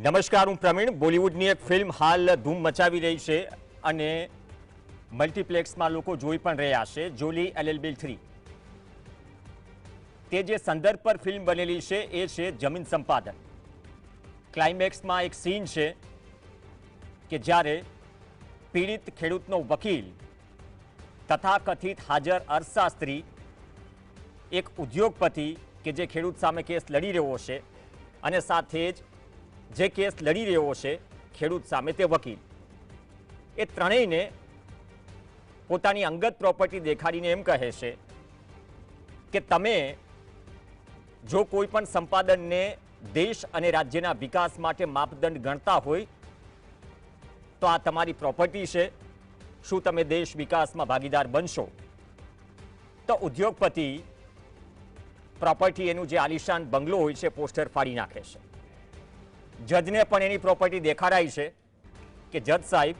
નમસ્કાર, હું પ્રવીણ. બોલિવૂડની એક ફિલ્મ હાલ ધૂમ મચાવી રહી છે અને મલ્ટીપ્લેક્સમાં લોકો જોઈ પણ રહ્યા છે, જોલી LL Bill 3. તે જે સંદર્ભ પર ફિલ્મ બનેલી છે એ છે જમીન સંપાદન. ક્લાઇમેક્સમાં એક સીન છે કે જ્યારે પીડિત ખેડૂતનો વકીલ તથાકથિત હાજર અર્થશાસ્ત્રી એક ઉદ્યોગપતિ કે જે ખેડૂત સામે કેસ લડી રહ્યો છે અને સાથે જ જે કેસ લડી રહ્યો છે ખેડૂત સામે તે વકીલ, એ ત્રણેયને પોતાની અંગત પ્રોપર્ટી દેખાડીને એમ કહે છે કે તમે જો કોઈ પણ સંપાદનને દેશ અને રાજ્યના વિકાસ માટે માપદંડ ગણતા હોય તો આ તમારી પ્રોપર્ટી છે. શું તમે દેશ વિકાસમાં ભાગીદાર બનશો? તો ઉદ્યોગપતિ પ્રોપર્ટી, એનું જે આલિશાન બંગલો હોય છે, પોસ્ટર ફાડી નાખે છે. જજને પણ એની પ્રોપર્ટી દેખાડાઈ છે કે જજ સાહેબ,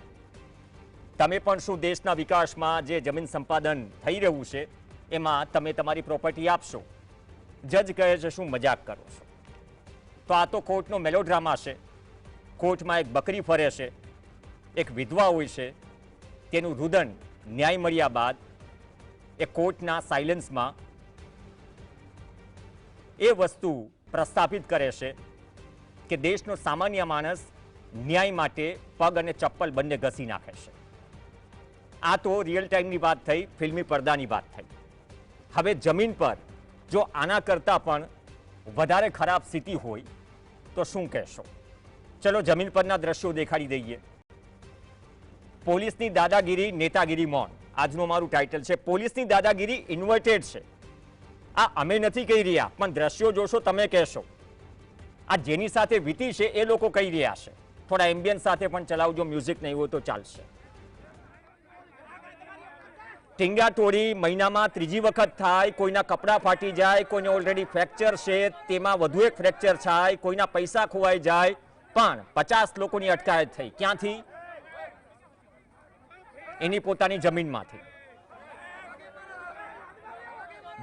તમે પણ શું દેશના વિકાસમાં જે જમીન સંપાદન થઈ રહ્યું છે એમાં તમે તમારી પ્રોપર્ટી આપશો? જજ કહે છે શું મજાક કરો છો? તો આ તો કોર્ટનો મેલોડ્રામા છે. કોર્ટમાં એક બકરી ફરે છે, એક વિધવા હોય છે, તેનું રુદન ન્યાય મળ્યા બાદ એ કોર્ટના સાયલન્સમાં એ વસ્તુ પ્રસ્થાપિત કરે છે કે દેશનો સામાન્ય માણસ ન્યાય માટે પગ અને ચપ્પલ બંને ઘસી નાખે છે. આ તો રિયલ ટાઈમની વાત થઈ, ફિલ્મી પડદાની વાત થઈ. હવે જમીન પર જો આના કરતાં પણ વધારે ખરાબ સ્થિતિ હોય તો શું કહેશો? ચલો જમીન પરના દ્રશ્યો દેખાડી દઈએ. પોલીસની દાદાગીરી, નેતાગીરી મૌન, આજનું મારું ટાઇટલ છે. પોલીસની દાદાગીરી ઇન્વર્ટેડ છે. આ અમે નથી કહી રહ્યા, પણ દ્રશ્યો જોશો તમે કહેશો. આ જેની સાથે વીતી છે એ લોકો કહી રહ્યા છે. થોડા એમ્બિયન્સ સાથે પણ ચલાવજો, મ્યુઝિક નહીં હોય તો ચાલશે. ટીંગાટોળી મહિનામાં ત્રીજી વખત થાય, કોઈના કપડાં ફાટી જાય, કોઈને ઓલરેડી ફ્રેક્ચર છે, તેમાં વધુ એક ફ્રેક્ચર થાય, કોઈના પૈસા ખોવાઈ જાય, પણ 50 લોકોની અટકાયત થઈ. ક્યાંથી? એની પોતાની જમીનમાંથી.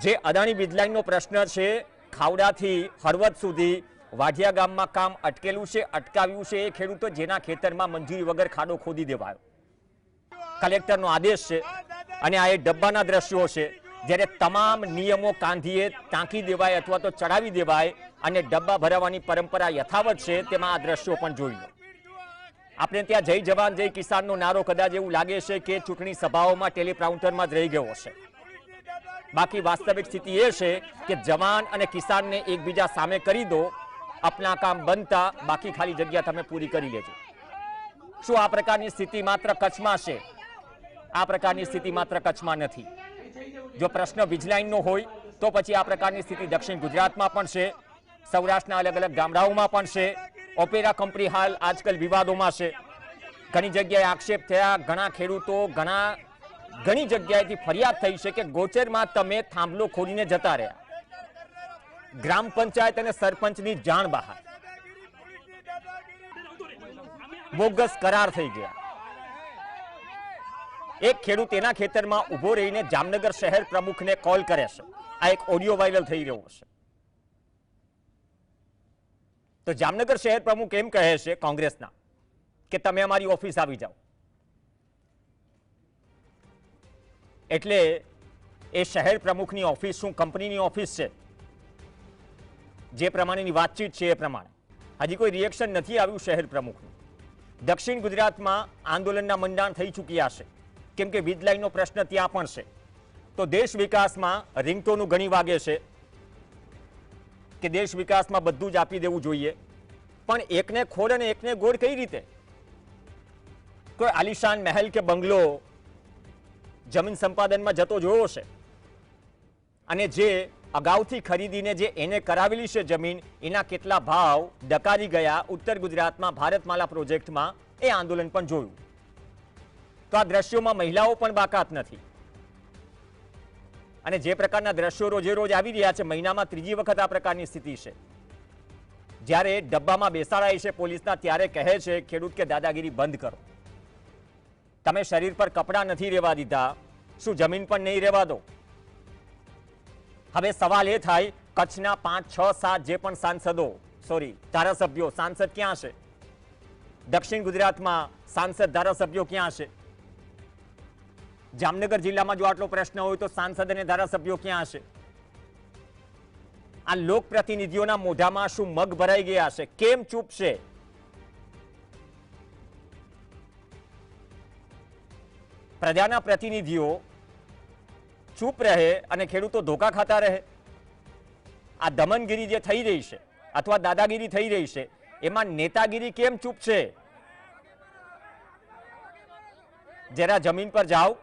જે અદાણી વીજલાઇનનો પ્રશ્ન છે, ખાવડાથી હળવદ સુધી વાઢિયા ગામમાં કામ અટકેલું છે, અટકાવ્યું છે એ ખેડૂતો જેના ખેતરમાં મંજૂરી વગર ખાડો ખોદી દેવાયો. કલેક્ટરનો આદેશ છે અને આ એ ડબ્બાના દ્રશ્યો છે. જ્યારે તમામ નિયમો કાંધીએ ટાંકી દેવાય અથવા તો ચડાવી દેવાય અને ડબ્બા ભરાવાની પરંપરા યથાવત છે, તેમાં આ દ્રશ્યો પણ જોઈ લો. આપણે ત્યાં જય જવાન જય કિસાનનો નારો કદાચ એવું લાગે છે કે ચૂંટણી સભાઓમાં ટેલિપ્રાઉન્ટરમાં જ રહી ગયો છે. બાકી વાસ્તવિક સ્થિતિ એ છે કે જવાન અને કિસાનને એકબીજા સામે કરી દો, અપના કામ બનતા, બાકી ખાલી જગ્યા તમે પૂરી કરી લેજો. શું આ પ્રકારની સ્થિતિ માત્ર કચ્છમાં છે? આ પ્રકારની સ્થિતિ માત્ર કચ્છમાં નથી. જો પ્રશ્ન વીજલાઇનનો હોય તો પછી આ પ્રકારની સ્થિતિ દક્ષિણ ગુજરાતમાં પણ છે, સૌરાષ્ટ્રના અલગ અલગ ગામડાઓમાં પણ છે. ઓપેરા કંપની હાલ આજકાલ વિવાદોમાં છે. ઘણી જગ્યાએ આક્ષેપ થયા, ઘણા ખેડૂતો, ઘણી જગ્યાએથી ફરિયાદ થઈ છે કે ગોચરમાં તમે થાંભલો ખોલીને જતા રહ્યા. ગ્રામ પંચાયત અને સરપંચની જાણ બહાર, બોગસ કરાર થઈ ગયા. એક ખેડૂત એના ખેતરમાં ઉભો રહીને જામનગર શહેર પ્રમુખને કોલ કરે છે. આ એક ઓડિયો વાયરલ થઈ રહ્યો છે. તો જામનગર શહેર પ્રમુખ એમ કહે છે કોંગ્રેસના કે તમે અમારી ઓફિસ આવી જાઓ. એટલે એ શહેર પ્રમુખની ઓફિસ શું કંપનીની ઓફિસ છે? જે પ્રમાણેની વાતચીત છે એ પ્રમાણે હજી કોઈ રિએક્શન નથી આવ્યું શહેર પ્રમુખનું. દક્ષિણ ગુજરાતમાં આંદોલનના મંડાણ થઈ ચૂક્યા છે, કેમ કે વીજ લાઇનનો પ્રશ્ન ત્યાં પણ છે. તો દેશ વિકાસમાં રિંગટોનું ઘણી વાગે છે કે દેશ વિકાસમાં બધું જ આપી દેવું જોઈએ, પણ એકને ખોડ અને એકને ગોળ કઈ રીતે? કોઈ આલિશાન મહેલ કે બંગલો જમીન સંપાદનમાં જતો જોયો છે? અને જે અગાઉથી ખરીદીને જે એને કરાવેલી છે જમીન, એના કેટલા ભાવ ડકારી ગયા ઉત્તર ગુજરાતમાં ભારતમાલા પ્રોજેક્ટમાં, એ આંદોલન પણ જોયું. તો આ દ્રશ્યોમાં મહિલાઓ પણ બાકાત નથી. અને જે પ્રકારના દ્રશ્યો રોજે રોજ આવી રહ્યા છે, મહિનામાં ત્રીજી વખત આ પ્રકારની સ્થિતિ છે. જ્યારે ડબ્બામાં બેસાડાય છે પોલીસના, ત્યારે કહે છે ખેડૂત કે દાદાગીરી બંધ કરો. તમે શરીર પર કપડાં નથી રહેવા દીધા, શું જમીન પણ નહીં રહેવા દો? હવે સવાલ એ થાય, કચ્છના 5, 6, 7 જે પણ સાંસદો, ધારાસભ્યો, સાંસદ ક્યાં છે? દક્ષિણ ગુજરાતમાં સાંસદ ધારાસભ્યો ક્યાં છે? જામનગર જિલ્લામાં જો આટલો પ્રશ્ન હોય તો સાંસદ અને ધારાસભ્યો ક્યાં હશે? આ લોકપ્રતિનિધિઓના મોઢામાં શું મગ ભરાઈ ગયા છે? કેમ ચૂપ છે? પ્રજાના પ્રતિનિધિઓ ચૂપ રહે અને ખેડૂતો ધોકા ખાતા રહે? આ દમનગીરી જે થઈ રહી છે અથવા દાદાગીરી થઈ રહી છે, એમાં નેતાગીરી કેમ ચૂપ છે? જરા જમીન પર જાઓ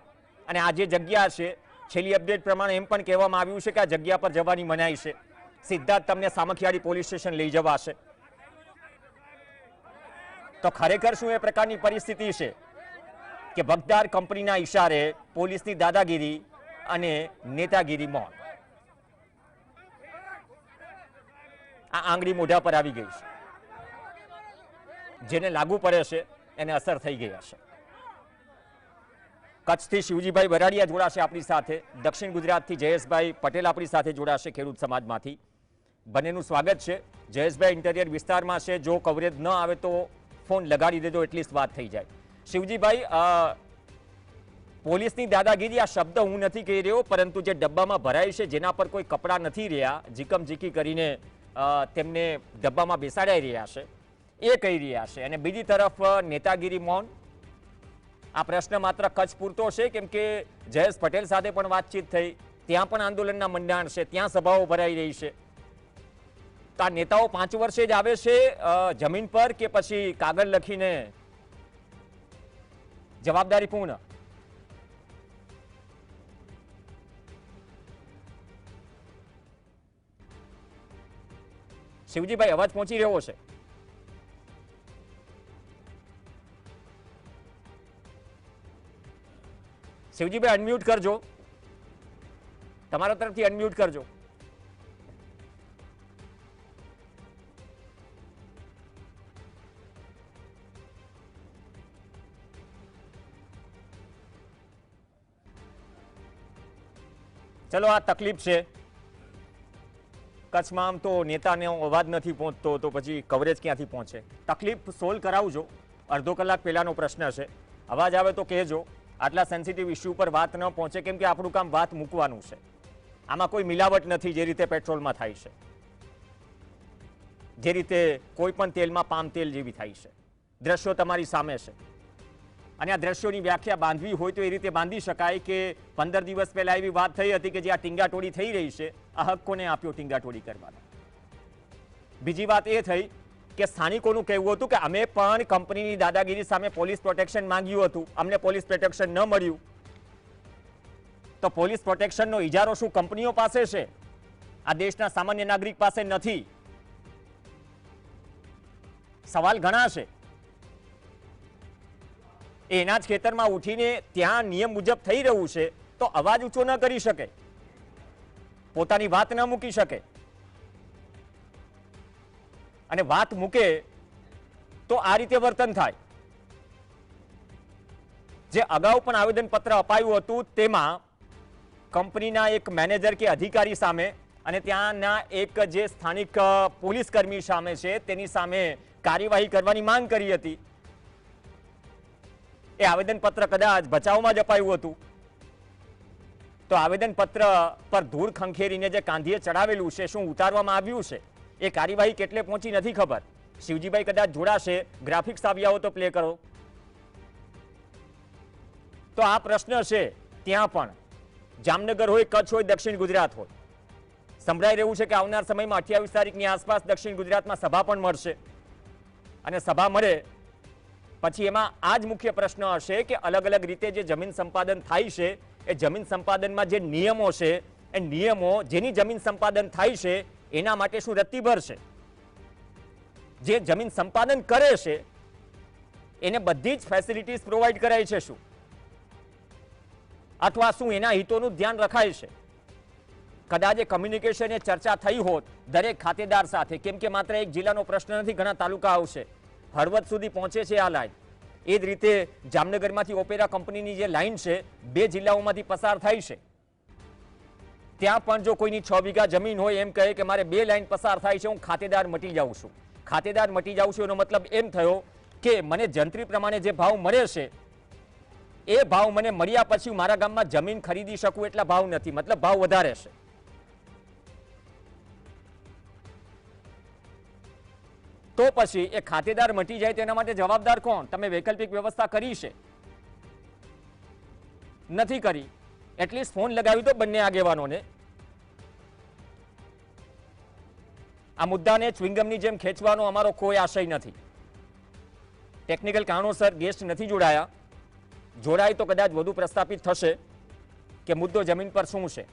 અને આ જે જગ્યા છે, છેલ્લી અપડેટ પ્રમાણે એમ પણ કહેવામાં આવ્યું છે કે આ જગ્યા પર જવાની મનાઈ છે. સીધા જ તમને સામખિયાળી પોલીસ સ્ટેશન લઈ જવાશે. તો ખરેખર શું એ પ્રકારની પરિસ્થિતિ છે કે ભગદાર કંપનીના ઈશારે પોલીસની દાદાગીરી અને નેતાગીરી મૌન? આ આંગળી મોઢા પર આવી ગઈ છે. જેને લાગુ પડે છે એને અસર થઈ ગઈ હશે. કચ્છથી શિવજીભાઈ બરાડિયા જોડાશે આપણી સાથે, દક્ષિણ ગુજરાતથી જયેશભાઈ પટેલ આપણી સાથે જોડાશે ખેડૂત સમાજમાંથી. બંનેનું સ્વાગત છે. જયેશભાઈ ઇન્ટિરિયર વિસ્તારમાં છે, જો કવરેજ ન આવે તો ફોન લગાડી દેજો, એટલી વાત થઈ જાય. શિવજીભાઈ, પોલીસની દાદાગીરી આ શબ્દ હું નથી કહી રહ્યો, પરંતુ જે ડબ્બામાં ભરાય છે, જેના પર કોઈ કપડાં નથી રહ્યા, જીકમ જીકી કરીને તેમને ડબ્બામાં બેસાડાઈ રહ્યા છે, એ કહી રહ્યા છે. અને બીજી તરફ નેતાગીરી મૌન. આ પ્રશ્ન માત્ર કચ્છ પૂરતો છે? કેમ કે જયેશ પટેલ સાથે પણ વાતચીત થઈ, ત્યાં પણ આંદોલનના મંડાણ છે, ત્યાં સભાઓ ભરાઈ રહી છે. તો આ નેતાઓ 5 વર્ષે જ આવે છે જમીન પર, કે પછી કાગળ લખીને જવાબદારી પૂર્ણ? શિવજીભાઈ, અવાજ પહોંચી રહ્યો છે? શિવજીભાઈ, અનમ્યુટ કરજો, તમારા તરફથી અનમ્યુટ કરજો. ચલો, આ તકલીફ છે કચ્છમાં. આમ તો નેતાનો અવાજ નથી પહોંચતો તો પછી કવરેજ ક્યાંથી પહોંચે? તકલીફ સોલ્વ કરાવજો. અડધો કલાક પહેલાનો પ્રશ્ન છે. અવાજ આવે તો કહેજો. આટલા સેન્સિટિવ ઇસ્યુ પર વાત ન પહોંચે, કેમ કે આપણું કામ વાત મૂકવાનું છે. આમાં કોઈ મિલાવટ નથી, જે રીતે પેટ્રોલમાં થાય છે, જે રીતે કોઈ પણ તેલમાં પામ તેલ જેવી થાય છે. દ્રશ્યો તમારી સામે છે. અને આ દ્રશ્યોની વ્યાખ્યા બાંધવી હોય તો એ રીતે બાંધી શકાય કે 15 દિવસ પહેલા એવી વાત થઈ હતી કે જે આ ટીંગાટોળી થઈ રહી છે, આ હક કોને આપ્યો ટીંગાટોળી કરવાનો? બીજી વાત એ થઈ કે સ્થાનિકોનું કહેવું હતું કે અમે પણ કંપનીની દાદાગીરી સામે પોલીસ પ્રોટેક્શન માંગ્યું હતું, અમને પોલીસ પ્રોટેક્શન ન મળ્યું. તો પોલીસ પ્રોટેક્શનનો ઇજારો શું કંપનીઓ પાસે છે? આ દેશના સામાન્ય નાગરિક પાસે નથી. સવાલ ઘણા છે. એના જ ખેતરમાં ઉઠીને ત્યાં નિયમ મુજબ થઈ રહ્યું છે તો અવાજ ઊંચો ન કરી શકે, પોતાની વાત ન મૂકી શકે. અને વાત મૂકે તો આ રીતે વર્તન થાય. જે અગાઉ પણ આવેદનપત્ર અપાયું હતું તેમાં કંપનીના એક મેનેજર કે અધિકારી સામે અને ત્યાંના એક જે સ્થાનિક પોલીસ કર્મી સામે છે તેની સામે કાર્યવાહી કરવાની માંગ કરી હતી. એ આવેદનપત્ર કદાચ બચાવમાં જ અપાયું હતું. તો આવેદનપત્ર પર ધૂળ ખંખેરીને જે કાંધીએ ચડાવેલું છે, શું ઉતારવામાં આવ્યું છે? એ કાર્યવાહી કેટલે પહોંચી નથી ખબર. શિવજીભાઈ કદાચ જોડાશે, ગ્રાફિક્સ આવ્યા તો પ્લે કરો. તો આ પ્રશ્ન છે ત્યાં પણ, જામનગર હોય, કચ્છ હોય, દક્ષિણ ગુજરાત હોય. સંભળાઈ રહ્યું છે કે આવનાર સમયમાં 28 તારીખની આસપાસ દક્ષિણ ગુજરાતમાં સભા પણ મળશે. અને સભા મળે પછી એમાં આ જ મુખ્ય પ્રશ્ન હશે કે અલગ અલગ રીતે જે જમીન સંપાદન થાય છે, એ જમીન સંપાદનમાં જે નિયમો છે, એ નિયમો જેની જમીન સંપાદન થાય છે એના માટે શું રત્તીભર છે? જે જમીન સંપાદન કરે છે એને બધી જ ફેસિલિટીઝ પ્રોવાઈડ કરાય છે શું? અથવા શું એના હિતોનું ધ્યાન રખાય છે? કદાચ એ કમ્યુનિકેશન એ ચર્ચા થઈ હોત દરેક ખાતેદાર સાથે, કેમ કે માત્ર એક જિલ્લાનો પ્રશ્ન નથી, ઘણા તાલુકા આવશે, હળવદ સુધી પહોંચે છે આ લાઈન. એ જ રીતે જામનગરમાંથી ઓપેરા કંપનીની જે લાઈન છે 2 જિલ્લાઓમાંથી પસાર થાય છે. ત્યાં પણ જો કોઈની 6 વીઘા જમીન હોય, એમ કહે કે મારે 2 લાઈન પસાર થાય છે, હું ખાતેદાર મટી જાઉં છું. ખાતેદાર મટી જાઉં છું એનો મતલબ એમ થયો કે મને જંત્રી પ્રમાણે જે ભાવ મળે છે એ ભાવ મને મળ્યા પછી મારા ગામમાં જમીન ખરીદી શકું એટલા ભાવ નથી, મતલબ ભાવ વધારે છે. તો પછી એ ખાતેદાર મટી જાય તેના માટે જવાબદાર કોણ? તમે વૈકલ્પિક વ્યવસ્થા કરી છે? નથી કરી. એટલીસ્ટ ફોન લગાવી તો બંને આગેવાનોને. આ મુદ્દાને ચ્વિંગમની જેમ ખેંચવાનો અમારો કોઈ આશય નથી. ટેકનિકલ કારણોસર ગેસ્ટ નથી જોડાયા. જોડાય તો કદાચ વધુ પ્રસ્થાપિત થશે કે મુદ્દો જમીન પર શું છે.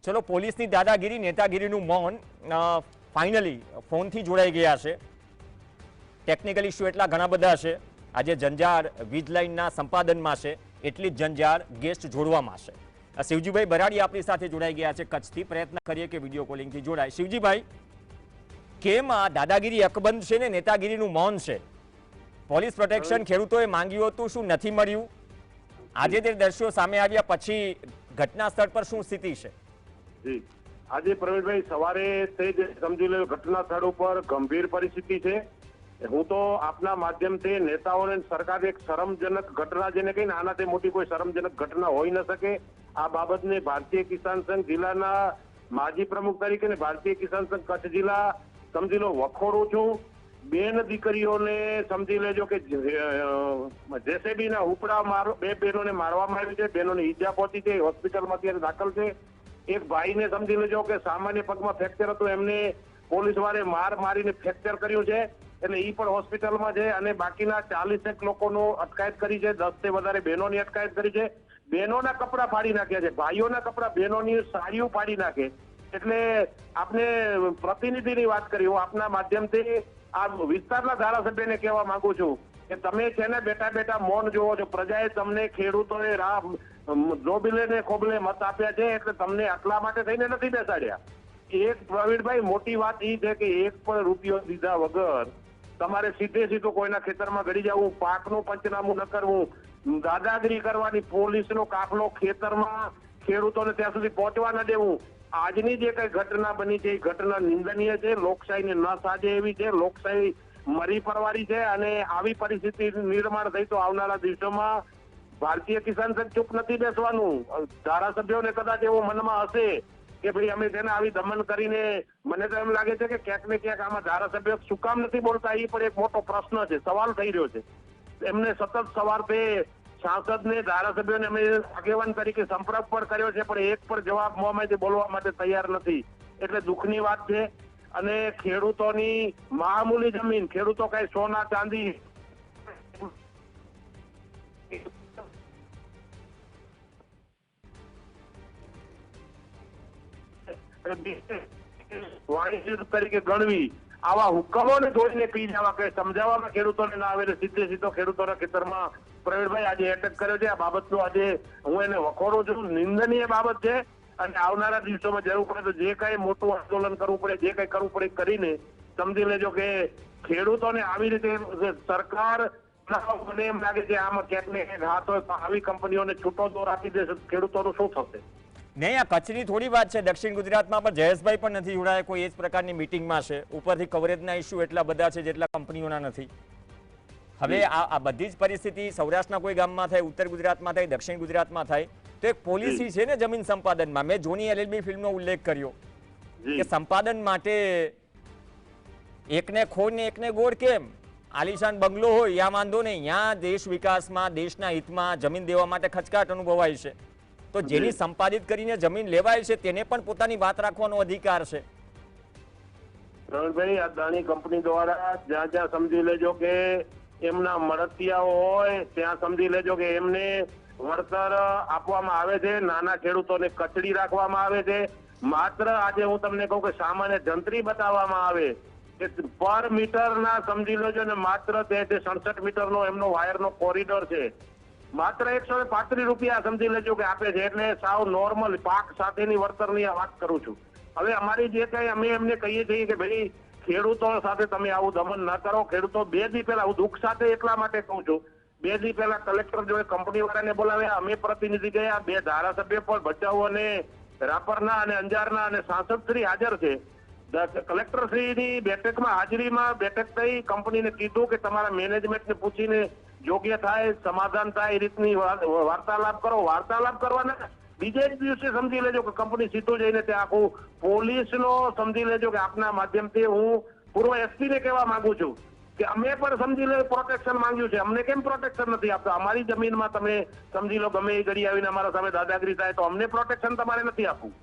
ચલો, પોલીસની દાદાગીરી, નેતાગીરીનું મૌન ફાઇનલી ફોનથી જોડાઈ ગયા છે. ટેકનિકલ ઇસ્યુ એટલા ઘણા બધા છે. આજે જંજાર વીજ લાઇનના સંપાદનમાં છે, એટલી જ જંજાર ગેસ્ટ જોડવામાં છે. શિવજીભાઈ બરાડી આપણી સાથે જોડાઈ ગયા છે કચ્છથી. પ્રયત્ન કરીએ કે વિડીયો કોલિંગથી જોડાય. શિવજીભાઈ, કેમ આ દાદાગીરી અકબંધ છે ને નેતાગીરીનું મૌન છે? પોલીસ પ્રોટેક્શન ખેડૂતોએ માંગ્યું હતું, શું નથી મળ્યું? આજે તે દ્રશ્યો સામે આવ્યા પછી ઘટના સ્થળ પર શું સ્થિતિ છે? આજે પ્રવીણભાઈ સવારે તે જ સમજી લો ઘટના સ્થળ ઉપર ગંભીર પરિસ્થિતિ છે. હું તો આપના માધ્યમથી નેતાઓને સરકાર એક શરમજનક ઘટના જેને કહીને આનાથી મોટી કોઈ શરમજનક ઘટના હોઈ ન શકે. આ બાબતને ભારતીય કિસાન સંઘ જિલ્લાના માજી પ્રમુખ તરીકે ને ભારતીય કિસાન સંઘ કચ્છ જિલ્લા સમજી લો વખોડું છું. બેન દીકરીઓને સમજી લેજો કે જેસીબી ના ઉપડા બે બહેનોને મારવામાં આવી છે. બહેનોને ઈજા પહોંચી છે, હોસ્પિટલમાં અત્યારે દાખલ છે. એક ભાઈને સમજી લેજો કે સામાન્ય પગમાં ફ્રેક્ચર હતું, એમને પોલીસ વાળે મારીને ફ્રેક્ચર કર્યું છે, એટલે એ પણ હોસ્પિટલમાં છે. અને બાકીના 40 લોકોનું અટકાયત કરી છે. 10 થી વધારે બહેનોની અટકાયત કરી છે. બહેનોના કપડા ફાડી નાખ્યા છે, ભાઈઓના કપડા બહેનોની સાડીઓ ફાડી નાખે. એટલે આપને પ્રતિનિધિની વાત કરી, હું આપના માધ્યમથી આ વિસ્તારના ધારાસભ્યને કહેવા માંગુ છું કે તમે છે ને બેઠા બેઠા મૌન જોવો છો. પ્રજાએ તમને ખેડૂતોએ જોબીલે ને ખોબલે મત આપ્યા છે, એટલે તમને આટલા માટે થઈને નથી બેસાડ્યા. એક પ્રવીણભાઈ મોટી વાત એ છે કે એક પણ રૂપિયો દીધા વગર તમારે સીધું કોઈના ખેતરમાં ગળી જવું, પાકનું પંચનામું ન કરવું, દાદાગીરી કરવાની, પોલીસનો કાફલો ખેતરમાં ખેડૂતોને ત્યાં સુધી પહોંચવા ન દેવું. આજની જે કઈ ઘટના બની છે એ ઘટના નિંદનીય છે. લોકશાહીને ન સાજે એવી છે. લોકશાહી મરી પરવારી છે. અને આવી પરિસ્થિતિ નિર્માણ થઈ તો આવનારા દિવસોમાં ભારતીય કિસાન સંઘ ચૂપ નથી બેસવાનું. ધારાસભ્યોને કદાચ એવું મનમાં હશે કે ભાઈ અમે તેને આવી દમન કરીને, મને તો એમ લાગે છે કે ક્યાંક ને ક્યાંક આમાં ધારાસભ્યો શું કામ નથી બોલતા એ પણ એક મોટો પ્રશ્ન છે, સવાલ થઈ રહ્યો છે. એમને સતત સવારથી સાંસદને, ધારાસભ્યોને અમે આગેવાન તરીકે સંપર્ક પણ કર્યો છે, પણ એક પણ જવાબ મોંમાંથી બોલવા માટે તૈયાર નથી. એટલે દુઃખની વાત છે. અને ખેડૂતોની મામૂલી જમીન, ખેડૂતો કઈ સોના ચાંદી વાણિજ્ય તરીકે ગણવી, આવા હુકમોને જોઈને પી જવા, કે સમજાવવામાં ખેડૂતોને ના આવે, સીધો ખેડૂતોના ખેતરમાં પ્રવીણભાઈ આજે એટેક કર્યો છે. આ બાબતનો આજે હું એને વખોડું છું. નિંદનીય બાબત છે. અને આવનારા દિવસોમાં જરૂર પડે તો જે કઈ મોટું આંદોલન કરવું પડે, જે કઈ કરવું પડે કરીને સમજી લેજો કે ખેડૂતોને આવી રીતે સરકાર મને એમ લાગે છે આમાં ક્યાંક ને ક્યાંક હાથ હોય તો આવી કંપનીઓને છૂટો દોર આપી દેશે, ખેડૂતોનું શું થશે? નહીં, આ કચ્છની થોડી વાત છે. દક્ષિણ ગુજરાતમાં પણ જયેશભાઈ પણ નથી જોડાયા કોઈ એ જ પ્રકારની મિટિંગમાં છે. ઉપરથી કવરેજના ઇસ્યુ એટલા બધા છે જેટલા કંપનીઓના નથી. હવે આ બધી જ પરિસ્થિતિ સૌરાષ્ટ્રના કોઈ ગામમાં થાય, ઉત્તર ગુજરાતમાં થાય, દક્ષિણ ગુજરાતમાં થાય તો એક પોલિસી છે ને જમીન સંપાદનમાં. મેં જોની LLB ફિલ્મનો ઉલ્લેખ કર્યો કે સંપાદન માટે એકને ખોડ ને એકને ગોળ કેમ? આલિશાન બંગલો હોય યા વાંધો નહીં, યા દેશ વિકાસમાં, દેશના હિતમાં જમીન દેવા માટે ખચકાટ અનુભવાય છે. તો જેની સંપાદિત કરીને જમીન લેવાય છે તેને પણ પોતાની વાત રાખવાનો અધિકાર છે. પ્રવીણભાઈ, અદાણી કંપની દ્વારા જ્યાં જ્યાં સમજી લેજો કે એમના મળતિયાઓ હોય ત્યાં સમજી લેજો કે એમને વળતર આપવામાં આવે છે. નાના ખેડૂતોને કચડી રાખવામાં આવે છે. માત્ર આજે હું તમને કહું કે સામાન્ય જંત્રી બતાવવામાં આવે કે પર મીટર ના સમજી લેજો ને માત્ર તે 67 મીટરનો એમનો વાયરનો કોરિડોર છે. માત્ર 135 રૂપિયા સમજી લેજો કે આપે છે, એટલે સાવ નોર્મલ પાક સાથેની વળતરની આ વાત કરું છું. હવે અમારી જે કઈ અમે એમને કહીએ છીએ કે ભાઈ ખેડૂતો સાથે તમે આવું દમન ન કરો. ખેડૂતો 2 દી પહેલા, હું દુઃખ સાથે એટલા માટે કહું છું, 2 દી પહેલા કલેક્ટર જોડે કંપની વાળાને બોલાવ્યા, અમે પ્રતિનિધિ ગયા, 2 ધારાસભ્ય પણ ભચાઉ અને રાપરના અને અંજારના અને સાંસદ શ્રી હાજર છે. કલેક્ટર શ્રીની બેઠકમાં હાજરીમાં બેઠક થઈ, કંપનીને કીધું કે તમારા મેનેજમેન્ટને પૂછીને યોગ્ય થાય, સમાધાન થાય એ રીતની વાર્તાલાપ કરો. વાર્તાલાપ કરવાના બીજે જ દિવસે સમજી લેજો કે કંપની સીધું જઈને ત્યાં આખું પોલીસનો સમજી લેજો કે આપના માધ્યમથી હું પૂર્વ એસપી ને કહેવા માંગુ છું કે અમે પણ સમજી લે પ્રોટેક્શન માંગ્યું છે, અમને કેમ પ્રોટેક્શન નથી આપતા? અમારી જમીનમાં તમે સમજી લો ગમે એ ઘડી આવીને અમારા સામે દાદાગીરી થાય તો અમને પ્રોટેક્શન તમારે નથી આપવું,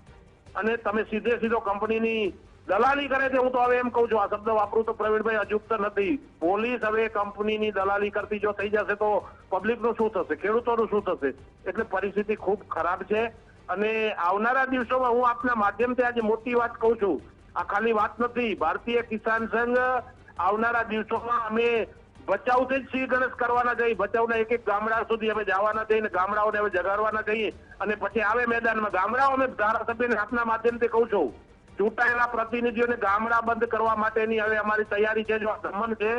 અને તમે સીધો કંપનીની દલાલી કરે છે. હું તો હવે એમ કહું છું, આ શબ્દ વાપરું તો પ્રવીણભાઈ અજુકત નથી, પોલીસ હવે કંપનીની દલાલી કરતી જો થઈ જશે તો પબ્લિકનું શું થશે, ખેડૂતોનું શું થશે? એટલે પરિસ્થિતિ ખૂબ ખરાબ છે. અને આવનારા દિવસોમાં હું આપના માધ્યમથી આજે મોટી વાત કહું છું, આ ખાલી વાત નથી, ભારતીય કિસાન સંઘ આવનારા દિવસોમાં અમે ભચાઉથી જ શ્રી ગણેશ કરવાના જઈએ, ભચાઉના એક ગામડા સુધી અમે જવાના જઈએ, ગામડાઓને હવે જગાડવાના જઈએ, અને પછી આવે મેદાનમાં ગામડાઓ. અમે ધારાસભ્યને આપના માધ્યમથી કહું છું, ચૂંટાયેલા પ્રતિનિધિઓને ગામડા બંધ કરવા માટેની હવે અમારી તૈયારી છે. જો આ દમન છે,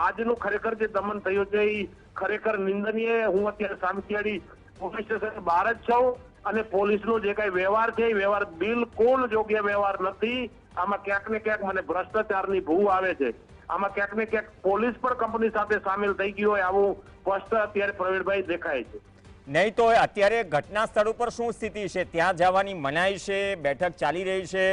આજનું ખરેખર જે દમન થયું છે એ ખરેખર નિંદનીય. હું અત્યારે સામખિયાળી પોલીસ સ્ટેશન બહાર જ છું, અને પોલીસનો જે કઈ વ્યવહાર છે એ વ્યવહાર બિલકુલ યોગ્ય વ્યવહાર નથી. આમાં ક્યાંક ને ક્યાંક મને ભ્રષ્ટાચારની ભૂ આવે છે. આમાં ક્યાંક ને ક્યાંક પોલીસ પણ કંપની સાથે સામેલ થઈ ગઈ હોય આવું સ્પષ્ટ અત્યારે પ્રવીણભાઈ દેખાય છે. નહીં તો અત્યારે ઘટના સ્થળ ઉપર શું સ્થિતિ છે? ત્યાં જવાની મનાઈ છે? બેઠક ચાલી રહી છે?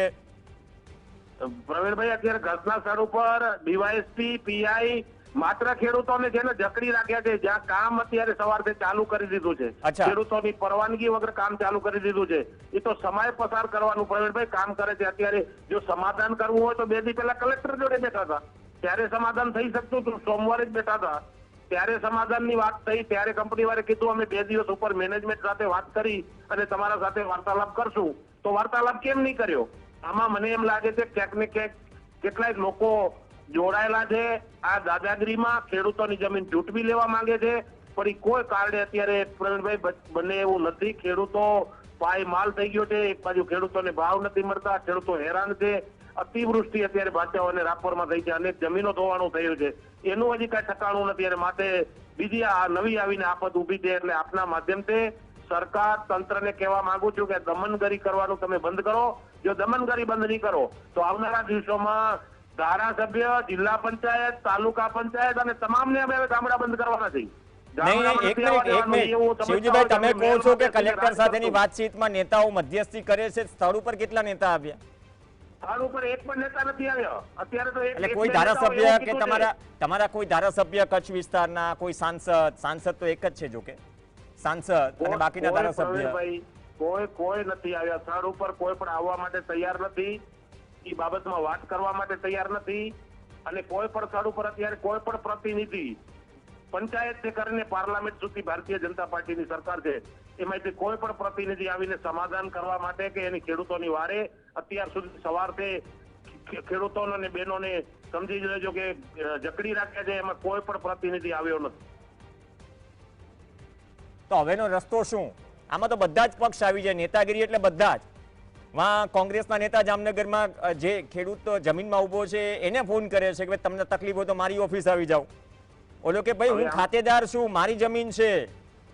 પ્રવીણભાઈ અત્યારે ઘટના સ્થળ ઉપર ડીવાયએસપી, પીઆઈ માત્ર ખેડૂતોને જેને જકડી રાખ્યા છે, જ્યાં કામ અત્યારે સવારથી ચાલુ કરી દીધું છે, ખેડૂતોની પરવાનગી વગર કામ ચાલુ કરી દીધું છે. એ તો સમય પસાર કરવાનું પ્રવીણભાઈ કામ કરે છે. અત્યારે જો સમાધાન કરવું હોય તો 2 દી પહેલા કલેક્ટર જોડે બેઠા હતા, ત્યારે સમાધાન થઈ શકતું હતું. સોમવારે જ બેઠા હતા, ત્યારે સમાધાનની વાત થઈ, ત્યારે કંપની વાળે કીધું અમે 2 દિવસ ઉપર મેનેજમેન્ટ સાથે વાત કરી અને તમારા સાથે વાર્તાલાપ કરશું. તો વાર્તાલાપ કેમ નહીં કર્યો? આમાં મને એમ લાગે છે ક્યાંક ને ક્યાંક કેટલાક લોકો જોડાયેલા છે આ દાદાગીરીમાં. ખેડૂતોની જમીન ઝૂંટવી લેવા માંગે છે, પણ કોઈ કારણે અત્યારે પ્રવીણભાઈ બને એવું નથી. ખેડૂતો પાયમાલ થઈ ગયો છે. એક બાજુ ખેડૂતોને ભાવ નથી મળતા, ખેડૂતો હેરાન છે. અતિવૃષ્ટિ અત્યારે ભાચાઉ અને રાપરમાં થઈ છે, અનેક જમીનો ધોવાણું થયું છે, એનું હજી કઈ ઠકાણું નથી. અને માટે બીજી આ નવી આવીને આફત ઉભી છે. એટલે આપના માધ્યમથી સરકાર તંત્રને કહેવા માંગુ છું કે દમનગરી કરવાનું તમે બંધ કરો. જો દમનગરી બંધ નહીં કરો તો આવનારા દિવસોમાં ધારાસભ્ય, જિલ્લા પંચાયત, તાલુકા પંચાયત અને તમામને અમે હવે ગામડા બંધ કરવાના છીએ. શિવજીભાઈ, તમે કહો છો કે કલેક્ટર સાથેની વાતચીતમાં નેતાઓ મધ્યસ્થી કરે છે, સ્થળ ઉપર કેટલા નેતા આવ્યા? સ્થળ ઉપર એક પણ નેતા નથી આવ્યો અત્યારે તો. એટલે કોઈ ધારાસભ્ય કે તમારા કોઈ ધારાસભ્ય કચ્છ વિસ્તારના કોઈ સાંસદ તો એક જ છે, જો કે સાંસદ અને બાકીના ધારાસભ્ય કોઈ નથી આવ્યા. સ્થળ ઉપર કોઈ પણ આવવા માટે તૈયાર નથી, એ બાબતમાં વાત કરવા માટે તૈયાર નથી. અને કોઈ પણ સ્થળ ઉપર અત્યારે કોઈ પણ પ્રતિનિધિ, પંચાયત થી કરીને પાર્લામેન્ટ સુધી ભારતીય જનતા પાર્ટીની સરકાર છે, એમાંથી કોઈ પણ પ્રતિનિધિ આવીને સમાધાન કરવા માટે કે એની ખેડૂતોની વારે અત્યાર સુધી સવારથી ખેડૂતોને અને બહેનોને સમજી લેજો કે જકડી રાખ્યા છે, એમાં કોઈ પણ પ્રતિનિધિ આવ્યો નથી. તો હવેનો રસ્તો શું? આમાં તો બધા જ પક્ષ આવી જાય, નેતાગીરી એટલે બધા જ. માં કોંગ્રેસના નેતા જામનગરમાં જે ખેડૂત જમીનમાં ઉભો છે એને ફોન કરે છે કે તમને તકલીફ હોય તો મારી ઓફિસ આવી જાઓ. ઓલો કે ભાઈ હું ખાતેદાર છું, મારી જમીન છે,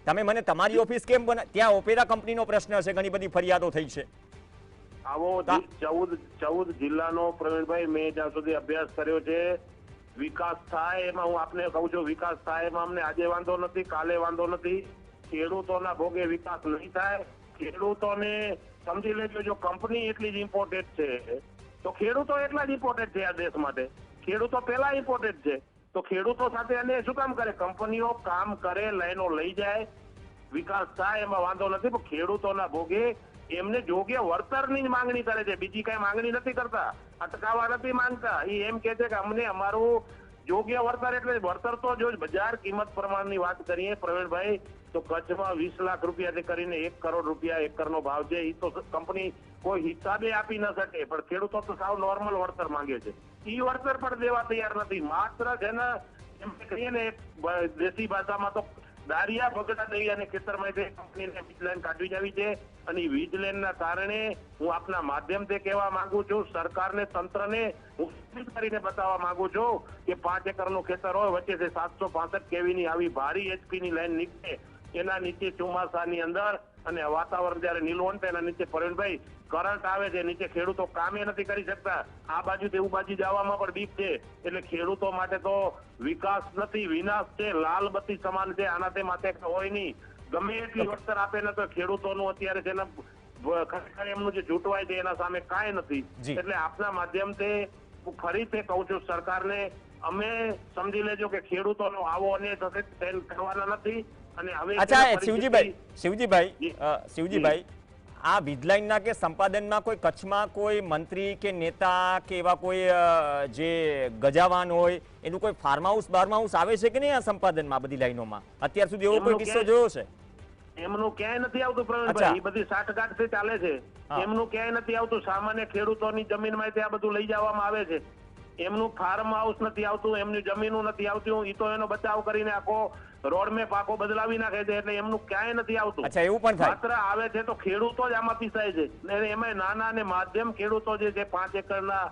તમે મને તમારી ઓફિસ કેમ ત્યાં ઓપેરા કંપનીનો પ્રશ્ન છે, ઘણી બધી ફરિયાદો થઈ છે. આવો 14 જિલ્લાનો પ્રવીણભાઈ મેં જ્યાં સુધી અભ્યાસ કર્યો છે, વિકાસ થાય એમાં હું આપને કહું છું, વિકાસ થાય એમાં અમને આજે વાંધો નથી, કાલે વાંધો નથી. ખેડૂતોના ભોગે વિકાસ નહીં થાય. ખેડૂતોને સમજી લેજો, જો કંપની એટલી જ ઇમ્પોર્ટન્ટ છે તો ખેડૂતો એટલા જ ઇમ્પોર્ટન્ટ છે આ દેશ માટે. ખેડૂતો પહેલા ઇમ્પોર્ટન્ટ છે, તો ખેડૂતો સાથે અને શું કામ કરે? કંપનીઓ કામ કરે, લાઈનો લઈ જાય, વિકાસ થાય, એમાં વાંધો નથી. પણ ખેડૂતોના ભોગે એમને યોગ્ય વળતરની જ માંગણી કરે છે, બીજી કઈ માંગણી નથી કરતા, અટકાવવા નથી માંગતા. એ એમ કે છે કે અમને અમારું યોગ્ય વળતર, એટલે વળતર તો જો બજાર કિંમત પ્રમાણની વાત કરીએ પ્રવીણભાઈ, તો કચ્છમાં 20 લાખ રૂપિયાથી કરીને 1 કરોડ રૂપિયા એકરનો ભાવ છે. એ તો કંપની કોઈ હિસાબે આપી ન શકે, પણ ખેડૂતો તો સાવ નોર્મલ વળતર માંગે છે. એ વળતર પણ દેવા તૈયાર નથી. માત્ર છે ને એમ કહીએ ને દેશી ભાષામાં તો દારિયા બગડા દઈ અને ખેતરમાંથી કંપનીને વીજ લાઈન કાઢવી જાવી છે અને એ વીજ લાઈનના કારણે હું આપના માધ્યમથી કહેવા માંગુ છું, સરકારને, તંત્રને હું સાબિત કરીને બતાવવા માંગુ છું કે 5 એકરનું ખેતર હોય, વચ્ચે 765 કેવીની આવી ભારી એચપીની લાઈન નીકળે, એના નીચે ચોમાસાની અંદર અને વાતાવરણ જયારે નીલવંત એના નીચે પરવીનભાઈ કરંટ આવે છે, નીચે ખેડૂતો કામે નથી કરી શકતા, આ બાજુ તેવું બાજુ જવામાં પણ બીક છે. એટલે ખેડૂતો માટે તો વિકાસ નથી, વિનાશ છે, લાલ બત્તી સમાન છે. આનાથી માથે હોય નહીં. ગમે એટલી વળતર આપે ને તો ખેડૂતોનું અત્યારે છે ને ખરેખર એમનું જે જૂટવાય છે એના સામે કાંઈ નથી. એટલે આપના માધ્યમથી હું ફરીથી કહું છું સરકારને, અમે સમજી લેજો કે ખેડૂતોનો આવો અન્યાય થશે કરવાના નથી. અને હવે અચ્છા શિવજીભાઈ, આ વીજ લાઈનના કે સંપાદનમાં કોઈ કચ્છમાં કોઈ મંત્રી કે નેતા કે એવા કોઈ જે ગજાવાન હોય એનું કોઈ ફાર્મ હાઉસ આવે છે કે નહીં આ સંપાદનમાં, બધી લાઈનોમાં અત્યાર સુધી એવો કોઈ કિસ્સો જોયો છે? એમનું ક્યાંય નથી આવતું પ્રવીણભાઈ, એ બધી સાઠગાંઠથી ચાલે છે. એમનું ક્યાંય નથી આવતું. સામાન્ય ખેડૂતોની જમીનમાં ત્યાં બધું લઈ જવામાં આવે છે. એમનું ફાર્મ હાઉસ નથી આવતું, એમની જમીનું નથી આવતું. એ તો એનો બચાવ કરીને આખો રોડ મેપ આખો બદલાવી નાખે છે. એટલે એમનું ક્યાંય નથી આવતું. અચ્છા, એવું પણ થાય? માત્ર આવે છે તો ખેડૂતો જ આમાં પીસાય છે. એમાં નાના અને માધ્યમ ખેડૂતો જે છે 5 એકરના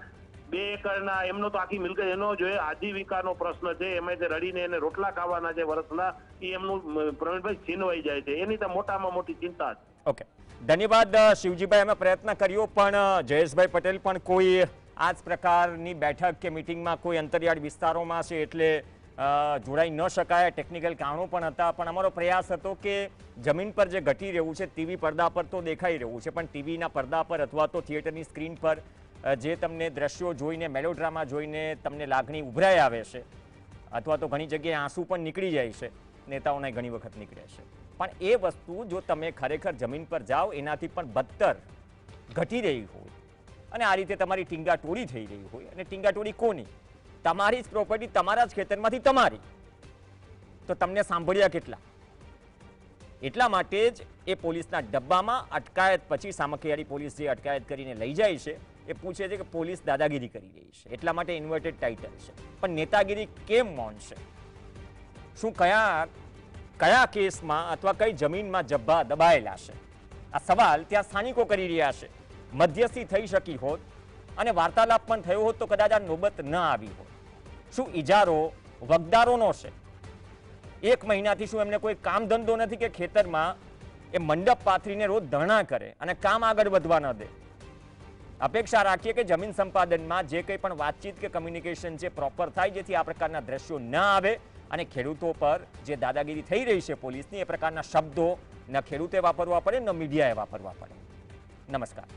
2 એકરના, એમનો તો આખી મિલકત, એનો જો આજીવિકાનો પ્રશ્ન છે, એમાં જે રડીને એને રોટલા ખાવાના છે વર્ષના, એ એમનું પ્રવીણભાઈ છીનવાઈ જાય છે. એની તો મોટામાં મોટી ચિંતા છે. ઓકે, ધન્યવાદ શિવજીભાઈ. અમે પ્રયત્ન કર્યો પણ જયેશભાઈ પટેલ પણ કોઈ આ જ પ્રકારની બેઠક કે મિટિંગમાં કોઈ અંતરિયાળ વિસ્તારોમાં છે એટલે જોડાઈ ન શકાય. ટેકનિકલ કારણો પણ હતા, પણ અમારો પ્રયાસ હતો કે જમીન પર જે ઘટી રહ્યું છે ટીવી પડદા પર તો દેખાઈ રહ્યું છે, પણ ટીવીના પડદા પર અથવા તો થિયેટરની સ્ક્રીન પર જે તમને દ્રશ્યો જોઈને, મેલોડ્રામા જોઈને તમને લાગણી ઉભરાઈ આવે છે, અથવા તો ઘણી જગ્યાએ આંસુ પણ નીકળી જાય છે, નેતાઓને ઘણી વખત નીકળે છે, પણ એ વસ્તુ જો તમે ખરેખર જમીન પર જાઓ એનાથી પણ બદતર ઘટી રહી હોય અને આ રીતે તમારી ટીંગાટોળી થઈ રહી હોય, અને ટીંગાટોળી કોની? તમારી જ પ્રોપર્ટી, તમારા જ ખેતરમાંથી તમારી, તો તમને સાંભળ્યા કેટલા? એટલા માટે જ એ પોલીસના ડબ્બામાં અટકાયત પછી સામખિયાળી પોલીસ જે અટકાયત કરીને લઈ જાય છે એ પૂછે છે કે પોલીસ દાદાગીરી કરી રહી છે, એટલા માટે ઇન્વર્ટેડ ટાઇટલ છે. પણ નેતાગીરી કેમ મૌન છે? શું કયા કેસમાં અથવા કઈ જમીનમાં જબ્બા દબાયેલા છે? આ સવાલ ત્યાં સ્થાનિકો કરી રહ્યા છે. મધ્યસ્થી થઈ શકી હોત અને વાર્તાલાપ પણ થયો હોત તો કદાચ આ નોબત ન આવી હોત. શું ઇજારો વગદારોનો છે? 1 મહિનાથી શું એમને કોઈ કામ ધંધો નથી કે ખેતરમાં એ મંડપ પાથરીને રોજ ધરણા કરે અને કામ આગળ વધવા ન દે? અપેક્ષા રાખીએ કે જમીન સંપાદનમાં જે કંઈ પણ વાતચીત કે કમ્યુનિકેશન છે પ્રોપર થાય, જેથી આ પ્રકારના દ્રશ્યો ન આવે અને ખેડૂતો પર જે દાદાગીરી થઈ રહી છે પોલીસની, એ પ્રકારના શબ્દો ન ખેડૂતે વાપરવા પડે, ન મીડિયાએ વાપરવા પડે. નમસ્કાર.